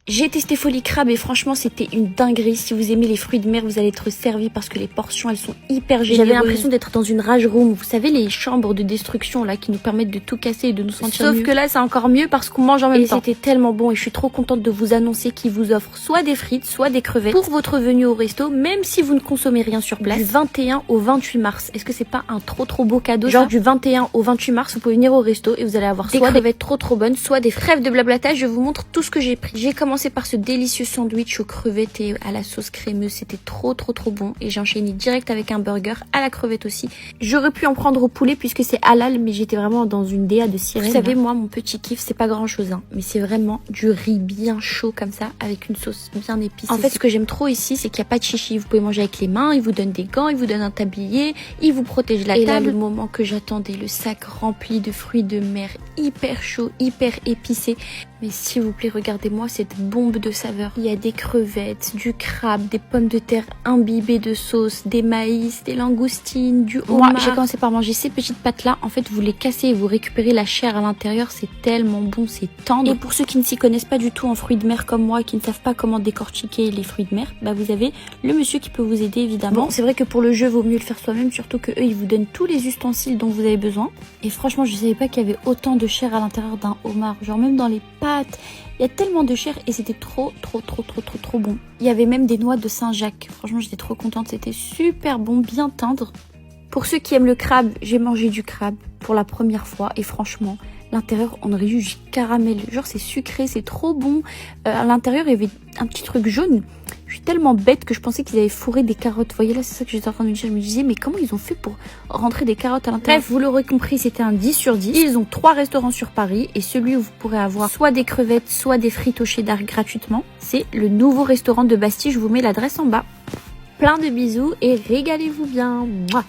J'ai testé Folie Crabe et franchement c'était une dinguerie. Si vous aimez les fruits de mer, vous allez être servi parce que les portions elles sont hyper généreuses. J'avais l'impression d'être dans une rage room. Vous savez les chambres de destruction là qui nous permettent de tout casser et de nous sentir mieux. Sauf que là c'est encore mieux parce qu'on mange en même temps. Et c'était tellement bon et je suis trop contente de vous annoncer qu'ils vous offrent soit des frites, soit des crevettes pour votre venue au resto, même si vous ne consommez rien sur place. Du 21 au 28 mars. Est-ce que c'est pas un trop beau cadeau? Genre du 21 au 28 mars, vous pouvez venir au resto et vous allez avoir soit des crevettes trop bonnes, soit des fraises de blablatage. Je vous montre tout ce que j'ai pris. J'ai commencé par ce délicieux sandwich aux crevettes et à la sauce crémeuse, c'était trop bon et j'ai enchaîné direct avec un burger à la crevette aussi. J'aurais pu en prendre au poulet puisque c'est halal, mais j'étais vraiment dans une DA de sirène. Vous savez, moi mon petit kiff c'est pas grand chose hein, mais c'est vraiment du riz bien chaud comme ça avec une sauce bien épicée. En fait ce que j'aime trop ici c'est qu'il n'y a pas de chichi, vous pouvez manger avec les mains, ils vous donnent des gants, ils vous donnent un tablier, ils vous protègent la table. Et là le moment que j'attendais, le sac rempli de fruits de mer hyper chaud, hyper épicé. Mais s'il vous plaît, regardez-moi cette bombe de saveurs. Il y a des crevettes, du crabe, des pommes de terre imbibées de sauce, des maïs, des langoustines, du homard. Moi, j'ai commencé par manger ces petites pâtes-là. En fait, vous les cassez et vous récupérez la chair à l'intérieur. C'est tellement bon, c'est tendre. Et pour ceux qui ne s'y connaissent pas du tout en fruits de mer comme moi, qui ne savent pas comment décortiquer les fruits de mer, bah vous avez le monsieur qui peut vous aider évidemment. Bon, c'est vrai que pour le jeu, vaut mieux le faire soi-même, surtout que eux, ils vous donnent tous les ustensiles dont vous avez besoin. Et franchement, je savais pas qu'il y avait autant de chair à l'intérieur d'un homard. Genre même dans les pâtes. Il y a tellement de chair et c'était trop bon. Il y avait même des noix de Saint-Jacques. Franchement, j'étais trop contente. C'était super bon, bien tendre. Pour ceux qui aiment le crabe, j'ai mangé du crabe pour la première fois et franchement, l'intérieur, on aurait eu du caramel. Genre, c'est sucré, c'est trop bon. À l'intérieur, il y avait un petit truc jaune. Je suis tellement bête que je pensais qu'ils avaient fourré des carottes. Vous voyez là, c'est ça que j'étais en train de me dire. Je me disais, mais comment ils ont fait pour rentrer des carottes à l'intérieur? Bref, vous l'aurez compris, c'était un 10 sur 10. Ils ont 3 restaurants sur Paris et celui où vous pourrez avoir soit des crevettes, soit des frites au cheddar gratuitement, c'est le nouveau restaurant de Bastille. Je vous mets l'adresse en bas. Plein de bisous et régalez-vous bien. Mouah.